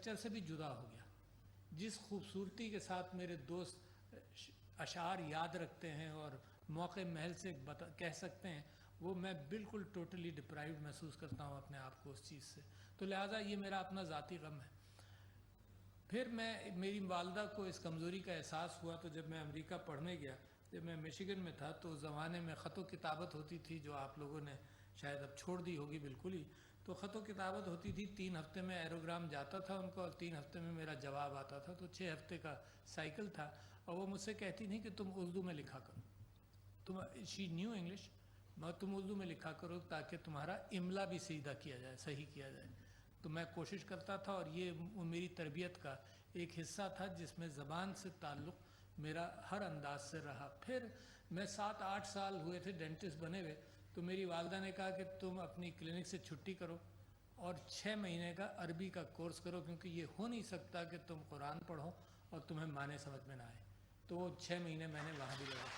Culture سے بھی جدا ہو گیا. جس خوبصورتی کے ساتھ میرے دوست اشعار یاد رکھتے ہیں اور موقع محل سے کہہ سکتے ہیں، وہ میں بالکل ٹوٹلی ڈپرائیوڈ محسوس کرتا ہوں اپنے آپ کو اس چیز سے. تو لہٰذا یہ میرا اپنا ذاتی غم ہے. پھر میری والدہ کو اس کمزوری کا احساس ہوا، تو جب میں امریکہ پڑھنے گیا، جب میں میشیگن میں تھا، تو اس زمانے میں خط و کتابت ہوتی تھی جو آپ لوگوں نے شاید اب چھوڑ دی ہوگی بالکل ہی. تو خط و کتابت ہوتی تھی، 3 ہفتے میں ایروگرام جاتا تھا ان کو اور 3 ہفتے میں میرا جواب آتا تھا. تو 6 ہفتے کا سائیکل تھا. اور وہ مجھ سے کہتی تھی کہ تم اردو میں لکھا کرو. شی نیو انگلش، تم اردو میں لکھا کرو تاکہ تمہارا املا بھی سیدھا کیا جائے، صحیح کیا جائے. تو میں کوشش کرتا تھا، اور یہ میری تربیت کا ایک حصہ تھا جس میں زبان سے تعلق میرا ہر انداز سے رہا. پھر میں 7-8 سال ہوئے تھے ڈینٹسٹ بنے ہوئے، تو میری والدہ نے کہا کہ تم اپنی کلینک سے چھٹی کرو اور 6 مہینے کا عربی کا کورس کرو، کیونکہ یہ ہو نہیں سکتا کہ تم قرآن پڑھو اور تمہیں معنی سمجھ میں نہ آئے. تو وہ 6 مہینے میں نے وہاں بھی لگائے.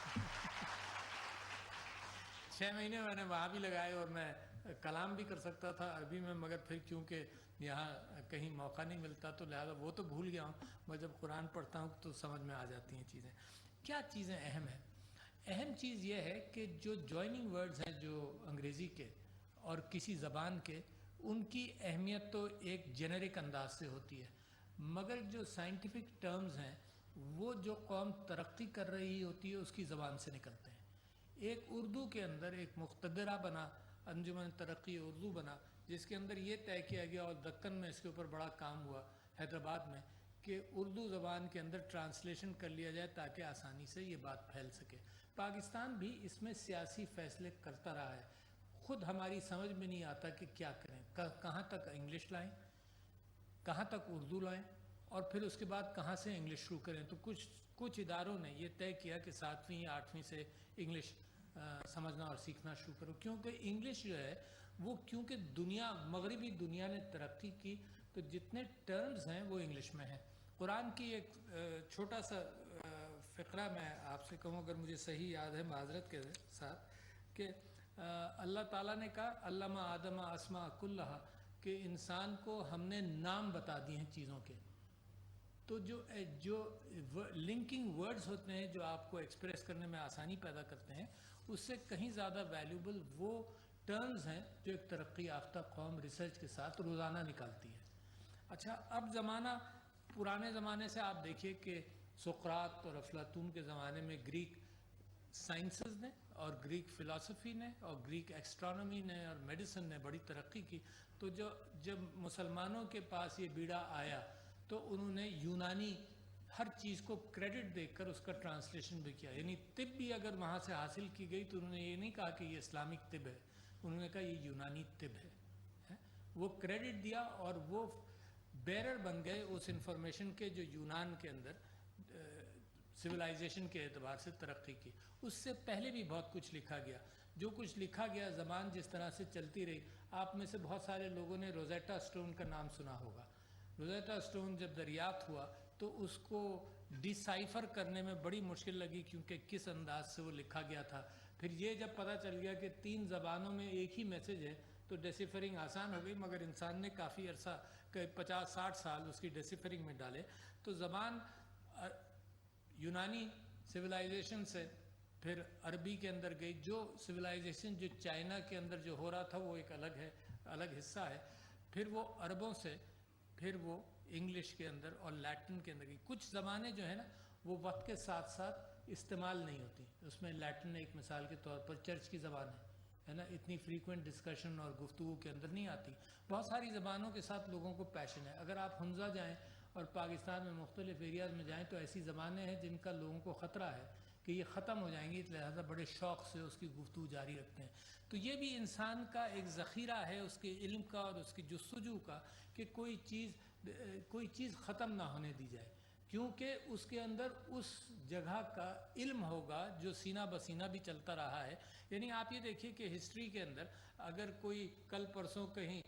6 مہینے میں نے وہاں بھی لگائے، اور میں کلام بھی کر سکتا تھا عربی میں، مگر پھر کیونکہ یہاں کہیں موقع نہیں ملتا تو لہٰذا وہ تو بھول گیا ہوں. میں جب قرآن پڑھتا ہوں تو سمجھ میں آ جاتی ہیں چیزیں. کیا چیزیں اہم ہیں؟ اہم چیز یہ ہے کہ جو جوائننگ ورڈز ہیں جو انگریزی کے اور کسی زبان کے، ان کی اہمیت تو ایک جنرک انداز سے ہوتی ہے، مگر جو سائنٹیفک ٹرمز ہیں وہ جو قوم ترقی کر رہی ہوتی ہے اس کی زبان سے نکلتے ہیں. ایک اردو کے اندر ایک مقتدرہ بنا، انجمن ترقی اردو بنا، جس کے اندر یہ طے کیا گیا، اور دکن میں اس کے اوپر بڑا کام ہوا حیدرآباد میں، کہ اردو زبان کے اندر ٹرانسلیشن کر لیا جائے تاکہ آسانی سے یہ بات پھیل سکے. پاکستان بھی اس میں سیاسی فیصلے کرتا رہا ہے. خود ہماری سمجھ میں نہیں آتا کہ کیا کریں، کہاں تک انگلش لائیں، کہاں تک اردو لائیں، اور پھر اس کے بعد کہاں سے انگلش شروع کریں. تو کچھ اداروں نے یہ طے کیا کہ 7ویں یا 8ویں سے انگلش سمجھنا اور سیکھنا شروع کرو، کیونکہ انگلش جو ہے وہ کیونکہ مغربی دنیا نے ترقی کی، تو جتنے ٹرمز ہیں وہ انگلش میں ہیں. قرآن کی ایک چھوٹا سا فقرہ میں آپ سے کہوں، اگر مجھے صحیح یاد ہے معذرت کے ساتھ، کہ اللہ تعالیٰ نے کہا علامہ آدم اسماء کلھا، کہ انسان کو ہم نے نام بتا دیے ہیں چیزوں کے. تو جو لنکنگ ورڈز ہوتے ہیں جو آپ کو ایکسپریس کرنے میں آسانی پیدا کرتے ہیں، اس سے کہیں زیادہ ویلیوبل وہ ٹرمز ہیں جو ایک ترقی یافتہ قوم ریسرچ کے ساتھ روزانہ نکالتی ہے. اچھا، اب پرانے زمانے سے آپ دیکھیے کہ سقراط اور افلاطون کے زمانے میں گریک سائنسز نے اور گریک فلسفی نے اور گریک ایسٹرونومی نے اور میڈیسن نے بڑی ترقی کی. تو جب مسلمانوں کے پاس یہ بیڑا آیا تو انہوں نے یونانی ہر چیز کو کریڈٹ دے کر اس کا ٹرانسلیشن بھی کیا. یعنی طب بھی اگر وہاں سے حاصل کی گئی تو انہوں نے یہ نہیں کہا کہ یہ اسلامک طب ہے، انہوں نے کہا یہ یونانی طب ہے. وہ کریڈٹ دیا اور وہ بیرر بن گئے اس انفارمیشن کے جو یونان کے اندر سویلائزیشن کے اعتبار سے ترقی کی. اس سے پہلے بھی بہت کچھ لکھا گیا. جو کچھ لکھا گیا زبان جس طرح سے چلتی رہی، آپ میں سے بہت سارے لوگوں نے روزیٹا سٹون کا نام سنا ہوگا. روزیٹا سٹون جب دریافت ہوا تو اس کو ڈی سائفر کرنے میں بڑی مشکل لگی، کیونکہ کس انداز سے وہ لکھا گیا تھا. پھر یہ جب پتہ چل گیا کہ 3 زبانوں میں ایک ہی میسج ہے تو ڈیسیفرنگ آسان ہو گئی، مگر انسان نے کافی عرصہ 50-60 سال اس کی ڈیسیفرنگ میں ڈالے. تو زبان یونانی سویلائزیشن سے پھر عربی کے اندر گئی. جو سویلائزیشن جو چائنا کے اندر جو ہو رہا تھا وہ ایک الگ حصہ ہے. پھر وہ عربوں سے پھر وہ انگلش کے اندر اور لیٹن کے اندر گئی. کچھ زبانیں جو ہیں نا وہ وقت کے ساتھ ساتھ استعمال نہیں ہوتی. اس میں لیٹن ایک مثال کے طور پر چرچ کی زبان ہے نا، اتنی فریکوینٹ ڈسکشن اور گفتگو کے اندر نہیں آتی. بہت ساری زبانوں کے ساتھ لوگوں کو پیشن ہے. اگر آپ حمزہ جائیں اور پاکستان میں مختلف ایریاز میں جائیں تو ایسی زبانیں ہیں جن کا لوگوں کو خطرہ ہے کہ یہ ختم ہو جائیں گی، لہذا بڑے شوق سے اس کی گفتگو جاری رکھتے ہیں. تو یہ بھی انسان کا ایک ذخیرہ ہے اس کے علم کا اور اس کی جستجو کا، کہ کوئی چیز ختم نہ ہونے دی جائے، کیونکہ اس کے اندر اس جگہ کا علم ہوگا جو سینہ بسینہ بھی چلتا رہا ہے. یعنی آپ یہ دیکھیے کہ ہسٹری کے اندر اگر کوئی کل پرسوں کہیں